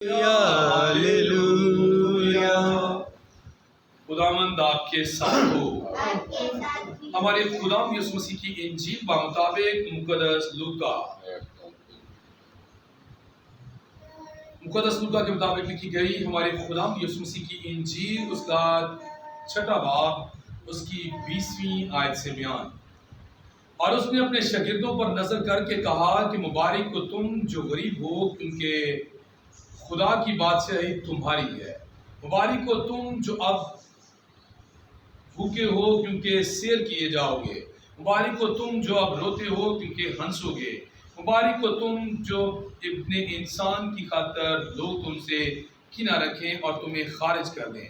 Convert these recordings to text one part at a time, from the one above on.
Hallelujah. खुदावंद आपके साथ हो। हमारे खुदावंद यीशु मसीह की इंजील मुताबिक मुकद्दस लूका के मुताबिक लिखी गई हमारे खुदावंद यीशु मसीह की इंजील उसका 6वां बाब उसकी 20वीं आयत से बयान। और उसने अपने शागिर्दों पर नजर करके कहा कि मुबारक को तुम जो गरीब हो, क्योंकि खुदा की बादशाही तुम्हारी है। मुबारक को तुम जो अब भूखे हो, क्योंकि सैर किए जाओगे। मुबारक को तुम जो अब रोते हो, क्योंकि हंसोगे। मुबारक को तुम जो इब्ने इंसान की खातर लोग तुमसे किना रखें और तुम्हें खारिज कर दें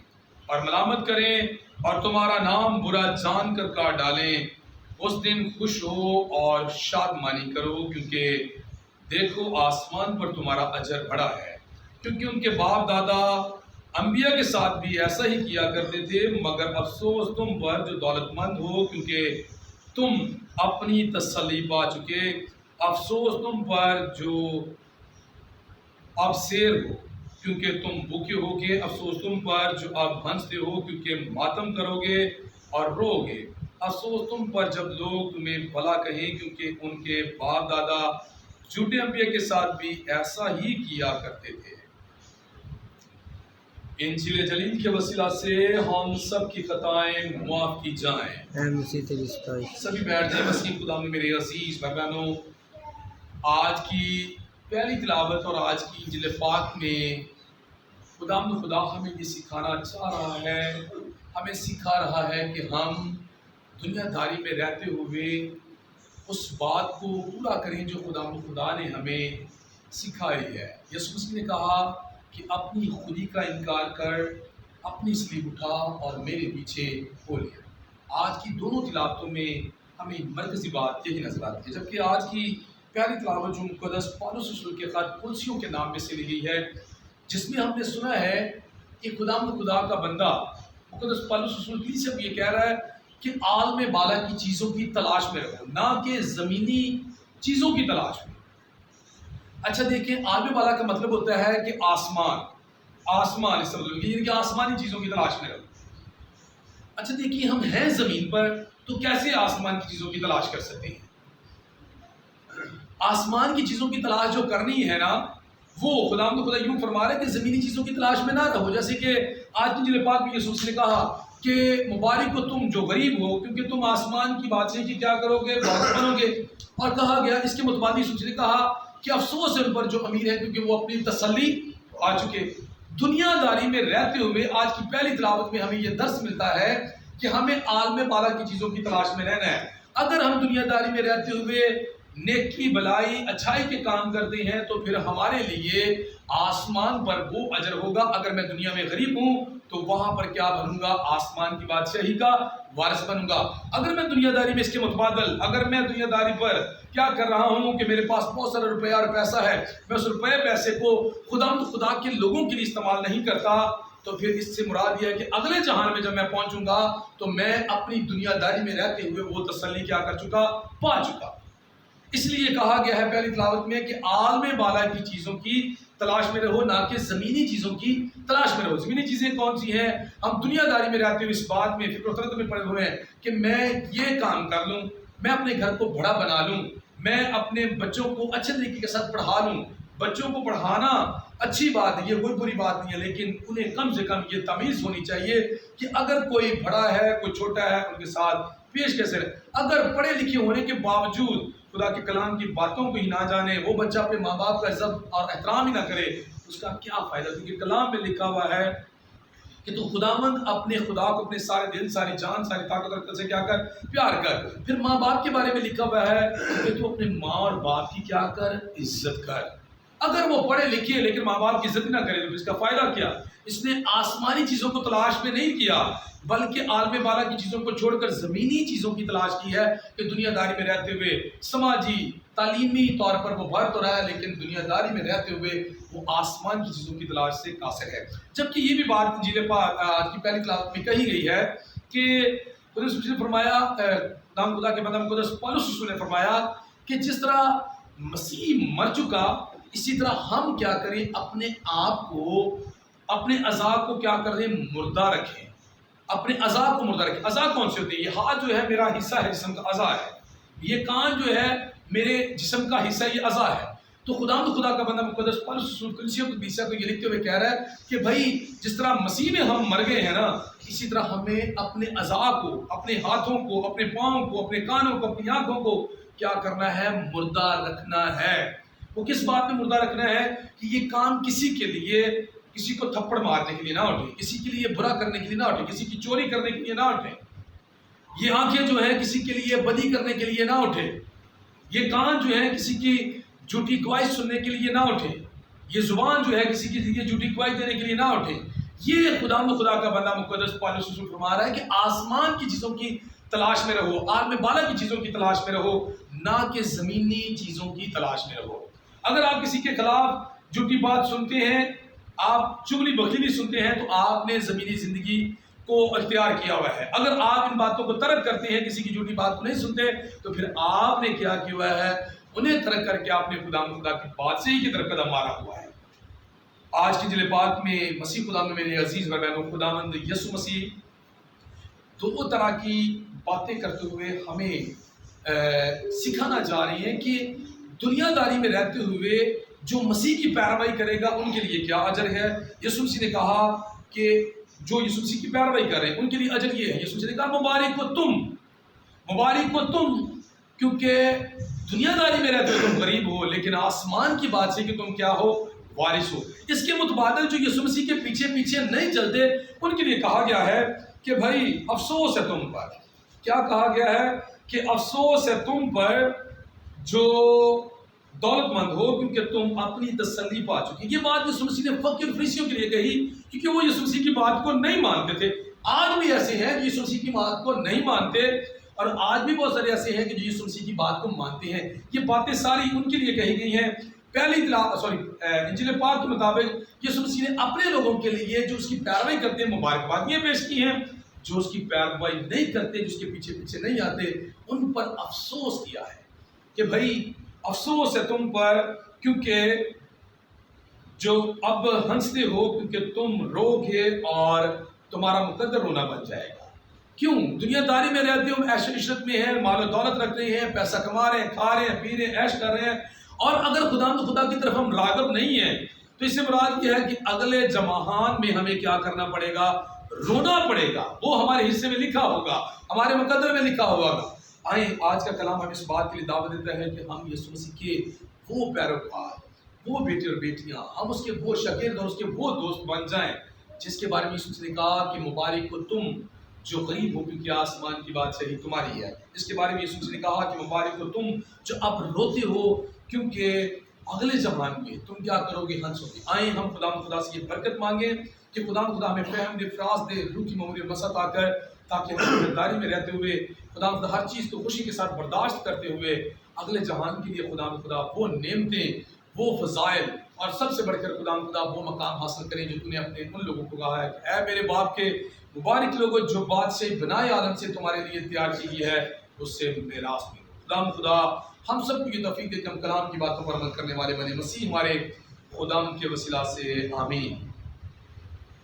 और मलामत करें और तुम्हारा नाम बुरा जान कर काट डालें। उस दिन खुश हो और शादमानी करो, क्योंकि देखो आसमान पर तुम्हारा अजर बड़ा है, क्योंकि उनके बाप दादा अंबिया के साथ भी ऐसा ही किया करते थे। मगर अफसोस तुम पर जो दौलतमंद हो, क्योंकि तुम अपनी तसल्ली पा चुके। अफसोस तुम पर जो अब शेर हो, क्योंकि तुम भूखे होगे। अफसोस तुम पर जो अब हंसते हो, क्योंकि मातम करोगे और रोगे। अफसोस तुम पर जब लोग तुम्हें भला कहें, क्योंकि उनके बाप दादा झूठे अंबिया के साथ भी ऐसा ही किया करते थे। इंजील जलील के वसीला से हम सब की खताएं माफ की जाएं। सभी बैठ जाए। मसीह खुदा में मेरे अजीज बहनों, आज की पहली तिलावत और आज की इंजील पाक में खुदा हमें ये सिखाना चाह रहा है, हमें सिखा रहा है कि हम दुनियादारी में रहते हुए उस बात को पूरा करें जो खुदा ने हमें सिखाई है। यीशु मसीह ने कहा कि अपनी खुदी का इनकार कर, अपनी सलीब उठा और मेरे पीछे हो लिया। आज की दोनों तिलावतों में हमें मरकजी बात यही नजर आती है। जबकि आज की पहली तिलावत जो मुकद्दस पौलुस रसूल के खत कुलसियों के नाम में से ली गई है, जिसमें हमने सुना है कि खुदा का बंदा मुकद्दस पौलुस रसूल कलीसिया को ये कह रहा है कि आलम बाला की चीज़ों की तलाश में रहो, ना कि ज़मीनी चीज़ों की तलाश में। अच्छा देखिए, आलम बाला का मतलब होता है कि आसमान इसका मतलब कि आसमानी चीज़ों की तलाश में रहो। अच्छा देखिए, हम हैं ज़मीन पर, तो कैसे आसमान की चीज़ों की तलाश कर सकते हैं? आसमान की चीज़ों की तलाश जो करनी है ना, वो खुदा यूं फरमा रहे कि ज़मीनी चीज़ों की तलाश में ना रहो। जैसे कि आज की इंजील पाक में यीशु ने कहा कि मुबारक को तुम जो गरीब हो, क्योंकि तुम आसमान की बादशाही की क्या करोगे, वारिस बनोगे। और कहा गया इसके मुताबिक यीशु ने कहा कि अफसोस है उन पर जो अमीर है, क्योंकि वो अपनी तसल्ली आ चुके। दुनियादारी में रहते हुए आज की पहली तिलावत में हमें यह दर्स मिलता है कि हमें आलम बाला की चीज़ों की तलाश में रहना है। अगर हम दुनियादारी में रहते हुए नेकी, भलाई, अच्छाई के काम करते हैं, तो फिर हमारे लिए आसमान पर वो अजर होगा। अगर मैं दुनिया में गरीब हूं, तो वहां पर क्या बनूंगा? आसमान की बादशाही का वारिस बनूंगा। अगर मैं दुनियादारी में इसके मुतबादल, अगर मैं दुनियादारी पर क्या कर रहा हूं कि मेरे पास बहुत सारा रुपया और पैसा है, मैं उस रुपये पैसे को खुदा के लोगों के लिए इस्तेमाल नहीं करता, तो फिर इससे मुराद यह है कि अगले जहान में जब मैं पहुंचूंगा, तो मैं अपनी दुनियादारी में रहते हुए वो तसल्ली क्या कर चुका, पा चुका। इसलिए कहा गया है पहली तिलावत में कि आलम बाला की चीज़ों की तलाश में रहो, ना कि ज़मीनी चीज़ों की तलाश में रहो। ज़मीनी चीज़ें कौन सी हैं? हम दुनियादारी में रहते हुए इस बात में फिक्र में पड़े हुए हैं कि मैं ये काम कर लूँ, मैं अपने घर को बड़ा बना लूँ, मैं अपने बच्चों को अच्छे तरीके के साथ पढ़ा लूँ। बच्चों को पढ़ाना अच्छी बात है, ये कोई बुरी बात नहीं है, लेकिन उन्हें कम से कम ये तमीज़ होनी चाहिए कि अगर कोई बड़ा है, कोई छोटा है, उनके साथ पेश कैसे रहे। अगर पढ़े लिखे होने के बावजूद खुदा के कलाम की बातों को ही ना जाने, वो बच्चा अपने माँ बाप का इज्जत और एहतराम ही ना करे, उसका क्या फ़ायदा? क्योंकि कलाम में लिखा हुआ है कि तू खुदावंद अपने खुदा को अपने सारे दिल, सारी जान, सारी ताकत और से क्या कर, प्यार कर। फिर माँ बाप के बारे में लिखा हुआ है कि तू अपने माँ और बाप की क्या कर, इज्जत कर। अगर वो पढ़े लिखे लेकिन माँ बाप की इज्जत ना करे, तो इसका फ़ायदा क्या? इसने आसमानी चीज़ों को तलाश में नहीं किया, बल्कि आलम बाला की चीज़ों को छोड़कर ज़मीनी चीज़ों की तलाश की है कि दुनियादारी में रहते हुए समाजी, तालीमी तौर पर वो भर तो रहा है, लेकिन दुनियादारी में रहते हुए वो आसमान की चीज़ों की तलाश से कासिर है। जबकि ये भी बात इंजील पाक आज की पहली तिलावत में कही गई है कि खुदा ने फरमाया, खुदा के बंदा मुकद्दस पौलुस रसूल ने फरमाया कि जिस तरह मसीह मर चुका اسی طرح ہم کیا کریں، اپنے آپ کو، اپنے اعضاء کو کیا کر دیں، مردہ رکھیں، اپنے اعضاء کو مردہ رکھیں۔ اعضاء کون سے ہوتے ہیں؟ یہ ہاتھ جو ہے میرا حصہ ہے، جسم کا اعضاء ہے، یہ کان جو ہے میرے جسم کا حصہ، یہ اعضاء ہے۔ تو خدا کا بندہ مقدس پولس رسول کلیسیا قدیسیہ کو یہ لکھتے ہوئے کہہ رہا ہے کہ بھائی جس طرح مسیح میں ہم مر گئے ہیں نا، اسی طرح ہمیں اپنے اعضاء کو، اپنے ہاتھوں کو، اپنے پاؤں کو، اپنے کانوں کو، اپنی آنکھوں کو کیا کرنا ہے، مردہ رکھنا ہے۔ وہ کس بات میں مردہ رکھنا ہے؟ کہ یہ کام کسی کے لیے، کسی کو تھپڑ مارنے کے لیے نہ اٹھے، کسی کے لیے برا کرنے کے لیے نہ اٹھے، کسی کی چوری کرنے کے لیے نہ اٹھے۔ یہ آنکھیں جو ہیں کسی کے لیے بدی کرنے کے لیے نہ اٹھے، یہ کان جو ہے کسی کی جھوٹی گواہی سننے کے لیے نہ اٹھے، یہ زبان جو ہے کسی کے لیے جھوٹی گواہی دینے کے لیے نہ اٹھے۔ یہ خدا کا بندہ مقدس پولس رسول فرما رہا ہے کہ آسمان کی چیزوں کی تلاش میں رہو، عالم بالا کی چیزوں کی تلاش میں رہو، نہ کہ زمینی چیزوں کی تلاش میں رہو۔ اگر آپ کسی کے خلاف جھوٹی بات سنتے ہیں، آپ چغلی بخیلی سنتے ہیں، تو آپ نے زمینی زندگی کو اختیار کیا ہوا ہے۔ اگر آپ ان باتوں کو ترک کرتے ہیں، کسی کی جھوٹی بات کو نہیں سنتے، تو پھر آپ نے کیا کیا ہوا ہے؟ انہیں ترک کر کے آپ نے خدا کی بادشاہی کی طرف قدم مارا ہوا ہے۔ آج کی انجیل پاک میں مسیح خدا میں میرے عزیز بہنوں، خداوند یسوع مسیح دو طرح کی باتیں کرتے ہوئے ہمیں سکھانا چاہ رہی ہیں کہ دنیا داری میں رہتے ہوئے جو مسیح کی پیروی کرے گا ان کے لیے کیا اجر ہے۔ یسوع مسیح نے کہا کہ جو یسوع مسیح کی پیروی کر رہے ہیں ان کے لیے اجر یہ ہے۔ یسوع مسیح نے کہا مبارک ہو تم، کیونکہ دنیا داری میں رہتے ہوئے تم غریب ہو، لیکن آسمان کی بات سے کہ تم کیا ہو، وارث ہو۔ اس کے متبادل جو یسوع مسیح کے پیچھے پیچھے نہیں چلتے ان کے لیے کہا گیا ہے کہ بھائی افسوس ہے تم پر۔ کیا کہا گیا ہے؟ کہ افسوس ہے تم پر جو دولت مند ہو، کیونکہ تم اپنی تسلی پا چکے۔ یہ بات یسوع مسیح نے فقیر فریسیوں کے لیے کہی، کیونکہ وہ یسوع مسیح کی بات کو نہیں مانتے تھے۔ آج بھی ایسے ہیں جو یسوع مسیح کی بات کو نہیں مانتے، اور آج بھی بہت سارے ایسے ہیں کہ جو یسوع مسیح کی بات کو مانتے ہیں۔ یہ باتیں ساری ان کے لیے کہی گئی ہیں۔ پہلی انجیل پاک کے مطابق یسوع مسیح نے اپنے لوگوں کے لیے جو اس کی پیروی کرتے ہیں مبارکبادیاں پیش کی ہیں، جو اس کی پیروی نہیں کرتے، جو اس کے پیچھے پیچھے نہیں آتے، ان پر افسوس کیا ہے کہ بھائی افسوس ہے تم پر، کیونکہ جو اب ہنستے ہو کیونکہ تم رو گے اور تمہارا مقدر رونا بن جائے گا۔ کیوں؟ دنیا داری میں رہتے ہو، عیش و عشرت میں ہیں، مال و دولت رکھ رہے ہیں، پیسہ کما رہے ہیں، کھا رہے ہیں، پی رہے ہیں، عیش کر رہے ہیں، اور اگر خدا کی طرف ہم راغب نہیں ہیں تو اس سے مراد یہ ہے کہ اگلے جماہان میں ہمیں کیا کرنا پڑے گا؟ رونا پڑے گا۔ وہ ہمارے حصے میں لکھا ہوگا، ہمارے مقدر میں لکھا ہوگا۔ آئیں آج کا کلام ہم اس بات کے لیے دعوت دیتا ہے کہ ہم یسوع مسیح کے وہ پیروکار، وہ بیٹے اور بیٹیاں، ہم اس کے وہ شاگرد اور اس کے وہ دوست بن جائیں جس کے بارے میں یسوع مسیح نے کہا کہ مبارک ہو تم جو غریب ہو، کیونکہ آسمان کی بادشاہی تمہاری ہے۔ اس کے بارے میں یسوع مسیح نے کہا کہ مبارک ہو تم جو اب روتے ہو، کیونکہ اگلے زمان میں تم کیا کرو گے؟ ہنسو گے۔ آئیں ہم خدا سے یہ برکت مانگیں کہ خدا ہمیں فہم دے، فراز دے، روح کی معمولی وسعت آ کر، تاکہ ہم دنیاداری میں رہتے ہوئے خدا ہر چیز کو خوشی کے ساتھ برداشت کرتے ہوئے اگلے جہان کے لیے خدا وہ نعمتیں، وہ فضائل، اور سب سے بڑھ کر خدا وہ مقام حاصل کریں جو تم نے اپنے ان لوگوں کو کہا ہے کہ اے میرے باپ کے مبارک لوگوں، جو بات سے بنائے عالم سے تمہارے لیے تیار کی گئی ہے اس سے میراث ملو۔ خدا ہم سب کو یہ توفیق دے کہ ہم کلام کی باتوں پر عمل کرنے والے بنے۔ مسیح ہمارے خدا کے وسیلہ سے آمین۔